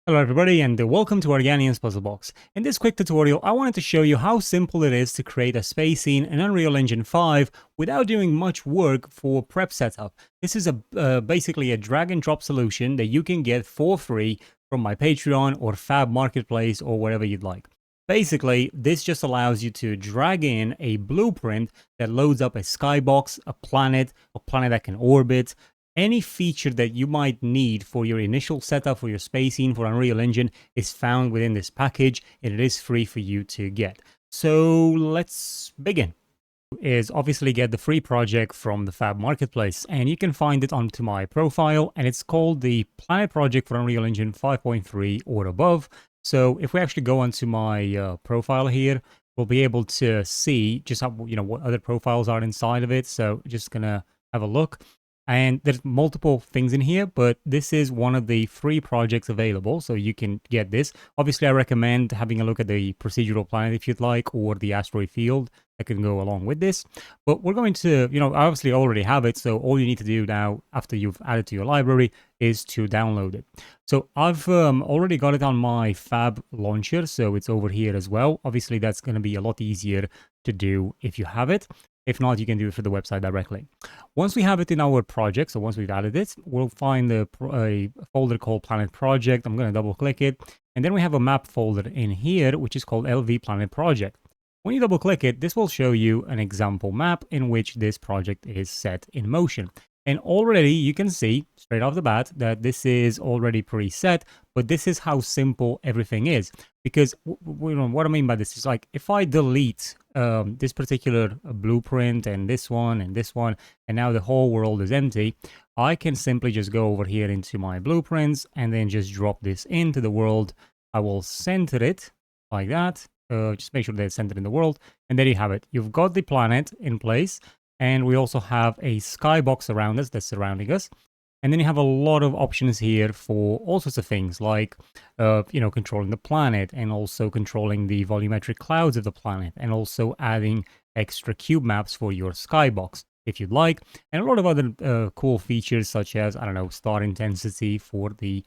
Hello everybody and welcome to Organian's Puzzle Box. In this quick tutorial, I wanted to show you how simple it is to create a space scene in Unreal Engine 5 without doing much work for prep setup. This is basically a drag and drop solution that you can get for free from my Patreon or Fab Marketplace or whatever you'd like. Basically, this just allows you to drag in a blueprint that loads up a skybox, a planet that can orbit, any feature that you might need for your initial setup for your space scene for Unreal Engine is found within this package, and it is free for you to get. So let's begin. Is obviously get the free project from the Fab Marketplace, and you can find it onto my profile, and it's called the Planet Project for Unreal Engine 5.3 or above. So if we actually go onto my profile here, we'll be able to see just how, what other profiles are inside of it. So just gonna have a look. And there's multiple things in here, but this is one of the free projects available, so you can get this. Obviously, I recommend having a look at the procedural planet if you'd like, or the asteroid field that can go along with this. But we're going to, obviously already have it, so all you need to do now, after you've added to your library, is to download it. So I've already got it on my Fab launcher, so it's over here as well. Obviously, that's going to be a lot easier to do if you have it. If not, you can do it for the website directly. Once we have it in our project, so once we've added it, we'll find a folder called Planet Project. I'm going to double click it. And then we have a map folder in here, which is called LV Planet Project. When you double click it, this will show you an example map in which this project is set in motion. And already you can see straight off the bat that this is already preset, but this is how simple everything is. Because what I mean by this is like, if I delete this particular blueprint and this one, and now the whole world is empty, I can simply just go over here into my blueprints and then just drop this into the world. I will center it like that. Just make sure that it's centered in the world. And there you have it. You've got the planet in place. And we also have a skybox around us that's surrounding us. And then you have a lot of options here for all sorts of things like, controlling the planet and also controlling the volumetric clouds of the planet and also adding extra cube maps for your skybox if you'd like. And a lot of other cool features such as, star intensity for the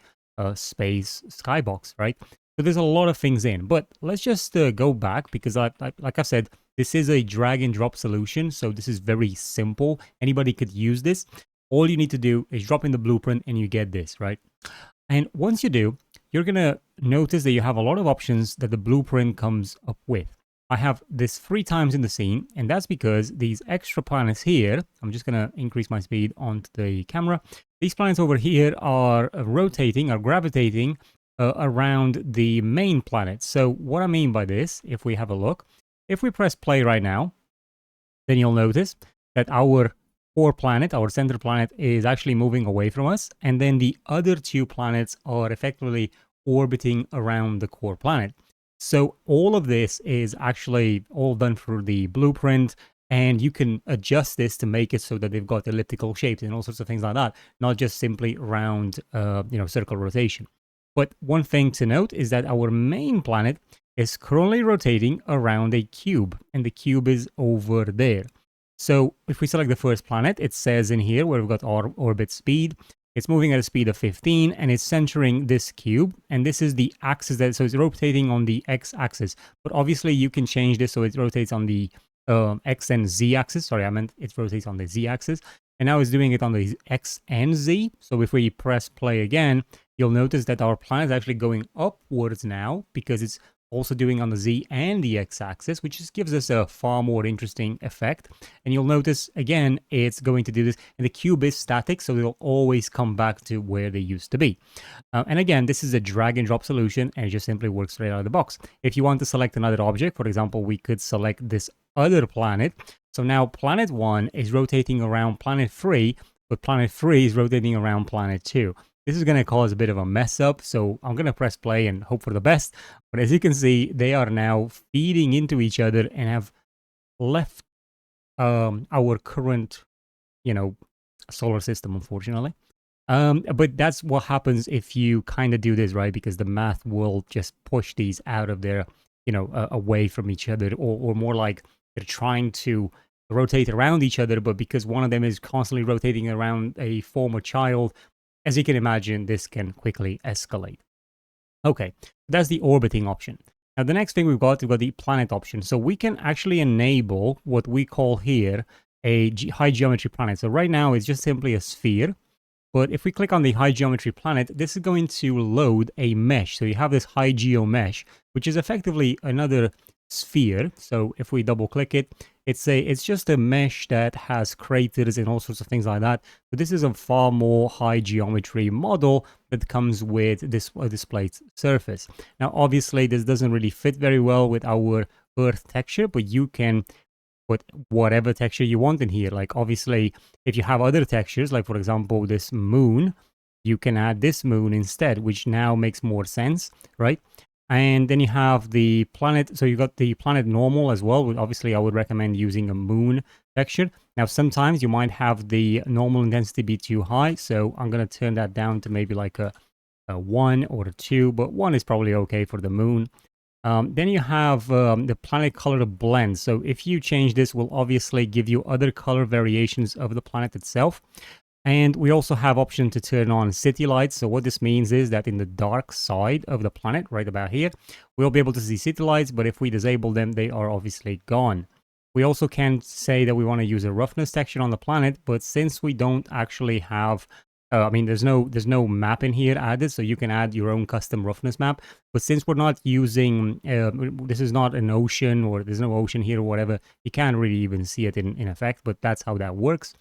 space skybox, right? So there's a lot of things in, but let's just go back because like I said, this is a drag and drop solution. So this is very simple. Anybody could use this. All you need to do is drop in the blueprint and you get this, right? And once you do, you're going to notice that you have a lot of options that the blueprint comes up with. I have this 3 times in the scene, and that's because these extra planets here, I'm just going to increase my speed onto the camera. These planets over here are gravitating around the main planet. So what I mean by this, if we have a look, if we press play right now, then you'll notice that our core planet, our center planet, is actually moving away from us. And then the other 2 planets are effectively orbiting around the core planet. So all of this is actually all done through the blueprint. And you can adjust this to make it so that they've got elliptical shapes and all sorts of things like that, not just simply round, circle rotation. But one thing to note is that our main planet is currently rotating around a cube, and the cube is over there. So if we select the first planet, it says in here where we've got our orbit speed, it's moving at a speed of 15 and it's centering this cube. And this is the axis so it's rotating on the x-axis. But obviously you can change this so it rotates on the x and z axis. Sorry, I meant it rotates on the z axis. And now it's doing it on the x and z. So if we press play again, you'll notice that our planet is actually going upwards now because it's also doing on the z and the x-axis, which just gives us a far more interesting effect. And you'll notice again it's going to do this, and the cube is static, so they'll always come back to where they used to be. And again, this is a drag and drop solution, and it just simply works straight out of the box. If you want to select another object, for example, we could select this other planet. So now planet 1 is rotating around planet 3, but planet 3 is rotating around planet 2. This is going to cause a bit of a mess up, so I'm going to press play and hope for the best. But as you can see, they are now feeding into each other and have left our current, solar system, unfortunately. But that's what happens if you kind of do this, right? Because the math will just push these out of their, away from each other, or more like they're trying to rotate around each other, but because one of them is constantly rotating around a former child, as you can imagine, this can quickly escalate. Okay, that's the orbiting option. Now the next thing we've got the planet option. So we can actually enable what we call here a high geometry planet. So right now it's just simply a sphere. But if we click on the high geometry planet, this is going to load a mesh. So you have this high geo mesh, which is effectively another sphere. So if we double click it, it's just a mesh that has craters and all sorts of things like that. But this is a far more high geometry model that comes with this displayed surface. Now, obviously, this doesn't really fit very well with our Earth texture, but you can put whatever texture you want in here. Like obviously, if you have other textures, like for example, this moon, you can add this moon instead, which now makes more sense, right? And then you have the planet. So you got the planet normal as well. Obviously, I would recommend using a moon texture. Now, sometimes you might have the normal intensity be too high. So I'm going to turn that down to maybe like a 1 or a 2, but 1 is probably okay for the moon. Then you have the planet color blend. So if you change this, will obviously give you other color variations of the planet itself. And we also have option to turn on city lights. So what this means is that in the dark side of the planet, right about here, we'll be able to see city lights, but if we disable them, they are obviously gone. We also can say that we want to use a roughness texture on the planet, but since we don't actually have I mean, there's no map in here added, so you can add your own custom roughness map. But since we're not using, this is not an ocean, or there's no ocean here or whatever, you can't really even see it in effect, but that's how that works.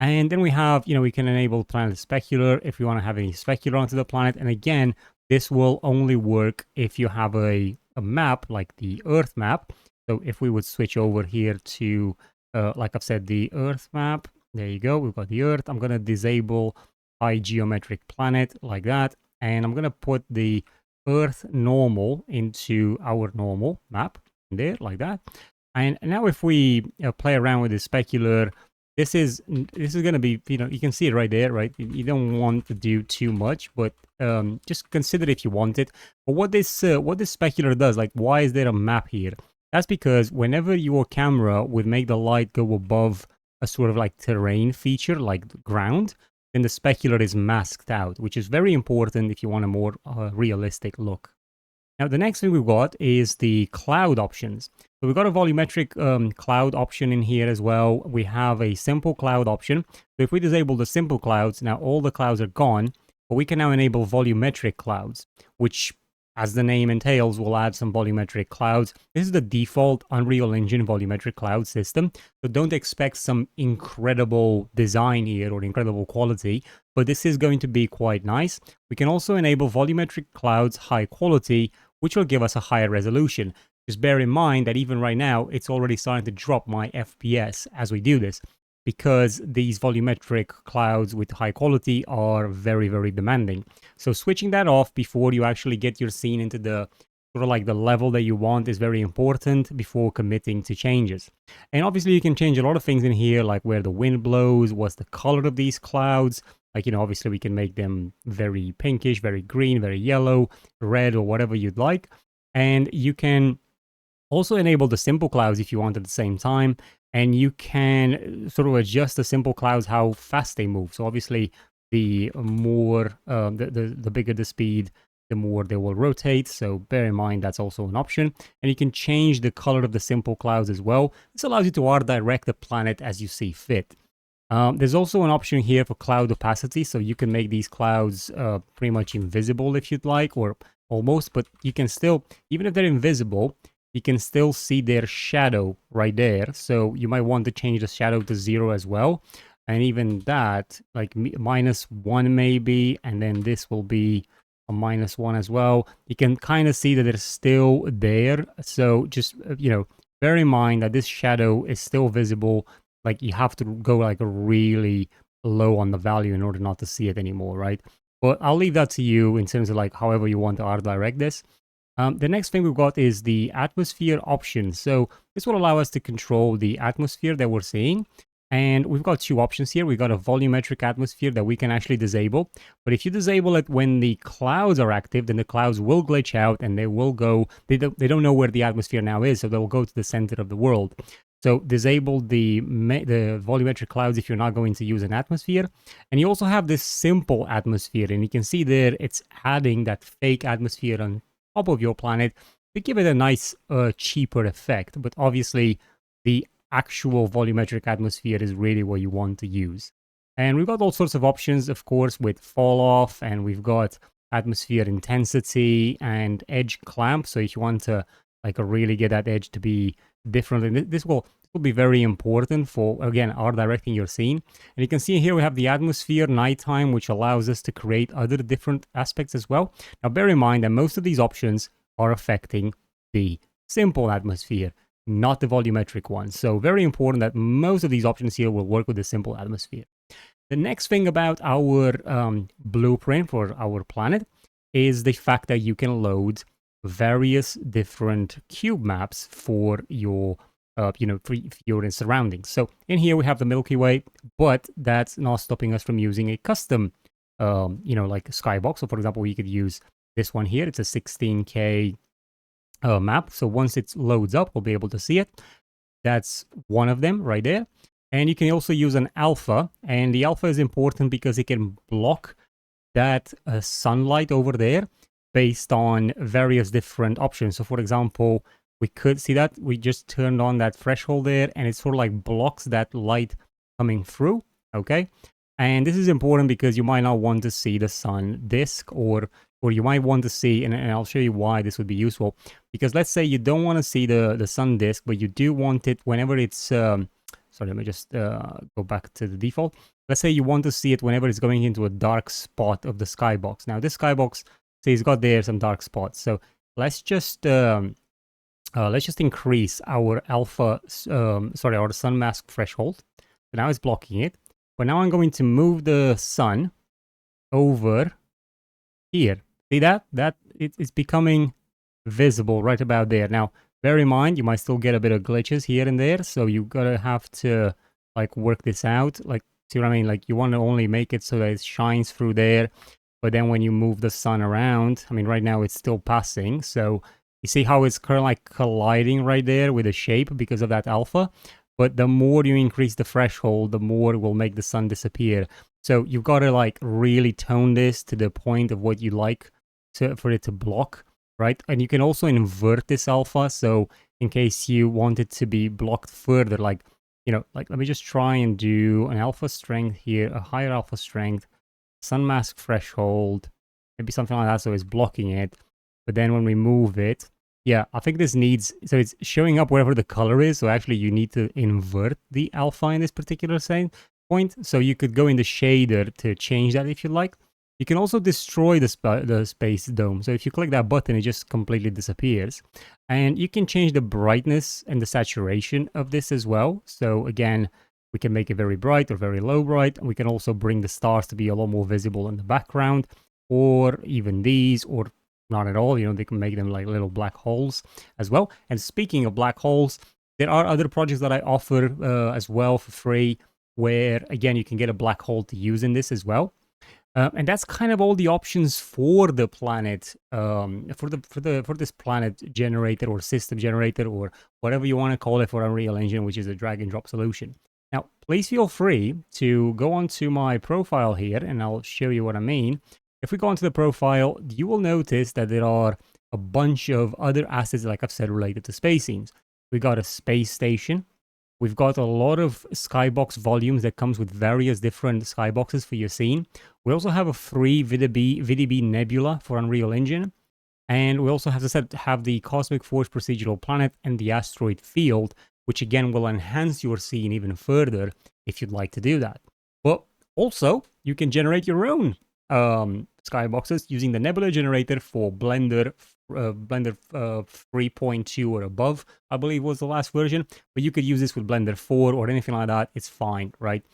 And then we have, we can enable planet specular if we want to have any specular onto the planet. And again, this will only work if you have a map like the Earth map. So if we would switch over here to, like I've said, the Earth map, there you go, we've got the Earth. I'm going to disable high geometric planet like that, and I'm gonna put the Earth normal into our normal map there like that. And now if we play around with the specular, this is gonna be, you can see it right there, right? You don't want to do too much, but just consider if you want it. But what this specular does, like, why is there a map here? That's because whenever your camera would make the light go above a sort of like terrain feature, like the ground, then the specular is masked out, which is very important if you want a more realistic look. Now, the next thing we've got is the cloud options. So we've got a volumetric cloud option in here as well. We have a simple cloud option. So if we disable the simple clouds, now all the clouds are gone, but we can now enable volumetric clouds, which, as the name entails, will add some volumetric clouds. This is the default Unreal Engine volumetric cloud system, so don't expect some incredible design here or incredible quality, but this is going to be quite nice. We can also enable volumetric clouds high quality, which will give us a higher resolution. Just bear in mind that even right now, it's already starting to drop my FPS as we do this, because these volumetric clouds with high quality are very, very demanding. So switching that off before you actually get your scene into the sort of like the level that you want is very important before committing to changes. And obviously you can change a lot of things in here, like where the wind blows, what's the color of these clouds. Like, obviously we can make them very pinkish, very green, very yellow, red, or whatever you'd like. And you can also enable the simple clouds if you want at the same time. And you can sort of adjust the simple clouds how fast they move. So obviously, the more the bigger the speed, the more they will rotate. So bear in mind that's also an option. And you can change the color of the simple clouds as well. This allows you to art direct the planet as you see fit. There's also an option here for cloud opacity, so you can make these clouds pretty much invisible if you'd like, or almost. But you can still, even if they're invisible, you can still see their shadow right there. So you might want to change the shadow to 0 as well. And even that, like -1 maybe, and then this will be a -1 as well. You can kind of see that they're still there. So just, bear in mind that this shadow is still visible. Like, you have to go like really low on the value in order not to see it anymore, right? But I'll leave that to you in terms of like however you want to art direct this. The next thing we've got is the atmosphere option. So this will allow us to control the atmosphere that we're seeing. And we've got two options here. We've got a volumetric atmosphere that we can actually disable. But if you disable it when the clouds are active, then the clouds will glitch out and they will go, they don't know where the atmosphere now is, so they will go to the center of the world. So disable the volumetric clouds if you're not going to use an atmosphere. And you also have this simple atmosphere, and you can see there it's adding that fake atmosphere on top of your planet to give it a nice, cheaper effect. But obviously, the actual volumetric atmosphere is really what you want to use. And we've got all sorts of options, of course, with fall off, and we've got atmosphere intensity and edge clamp. So if you want to like really get that edge to be different, and this will be very important for, again, art directing your scene. And you can see here we have the atmosphere nighttime, which allows us to create other different aspects as well. Now bear in mind that most of these options are affecting the simple atmosphere, not the volumetric one. So very important that most of these options here will work with the simple atmosphere. The next thing about our blueprint for our planet is the fact that you can load various different cube maps for your, for your surroundings. So in here we have the Milky Way, but that's not stopping us from using a custom, like a Skybox. So for example, we could use this one here. It's a 16K map. So once it loads up, we'll be able to see it. That's one of them right there. And you can also use an alpha, and the alpha is important because it can block that sunlight over there based on various different options. So for example, we could see that we just turned on that threshold there, and it sort of like blocks that light coming through, okay? And this is important because you might not want to see the sun disk, or you might want to see, and I'll show you why this would be useful, because let's say you don't want to see the sun disk, but you do want it whenever it's sorry, let me just go back to the default. Let's say you want to see it whenever it's going into a dark spot of the skybox. Now, this skybox, see, it's got there some dark spots. So let's just increase our alpha, our sun mask threshold. So now it's blocking it. But now I'm going to move the sun over here. See that? It's becoming visible right about there. Now, bear in mind, you might still get a bit of glitches here and there, so you gotta have to like work this out. Like, see what I mean? Like, you want to only make it so that it shines through there, but then when you move the sun around, I mean, right now it's still passing, so you see how it's kind of like colliding right there with the shape because of that alpha. But the more you increase the threshold, the more it will make the sun disappear. So you've got to like really tone this to the point of what you like for it to block. Right? And you can also invert this alpha, so in case you want it to be blocked further, like, like let me just try and do an alpha strength here, a higher alpha strength, sun mask threshold, maybe something like that, so it's blocking it. But then when we move it, yeah, I think this needs, so it's showing up wherever the color is, so actually you need to invert the alpha in this particular point. So you could go in the shader to change that if you like. You can also destroy the space dome. So if you click that button, it just completely disappears. And you can change the brightness and the saturation of this as well. So again, we can make it very bright or very low bright. And we can also bring the stars to be a lot more visible in the background, or even these, or not at all. They can make them like little black holes as well. And speaking of black holes, there are other projects that I offer as well for free, where again, you can get a black hole to use in this as well. And that's kind of all the options for the planet, for this planet generator or system generator or whatever you want to call it for Unreal Engine, which is a drag and drop solution. Now, please feel free to go onto my profile here, and I'll show you what I mean. If we go onto the profile, you will notice that there are a bunch of other assets, like I've said, related to space scenes. We got a space station. We've got a lot of Skybox volumes that comes with various different Skyboxes for your scene. We also have a free VDB Nebula for Unreal Engine. And we also have the Cosmic Force Procedural Planet and the Asteroid Field, which again will enhance your scene even further if you'd like to do that. But also, you can generate your own Skyboxes using the Nebula generator for Blender 3.2 or above, I believe was the last version, but you could use this with Blender 4 or anything like that. It's fine, right?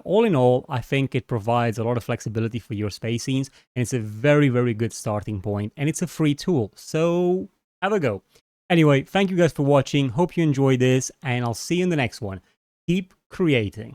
All in all, I think it provides a lot of flexibility for your space scenes, and it's a very, very good starting point, and it's a free tool, so have a go. Anyway, thank you guys for watching. Hope you enjoyed this, and I'll see you in the next one. Keep creating.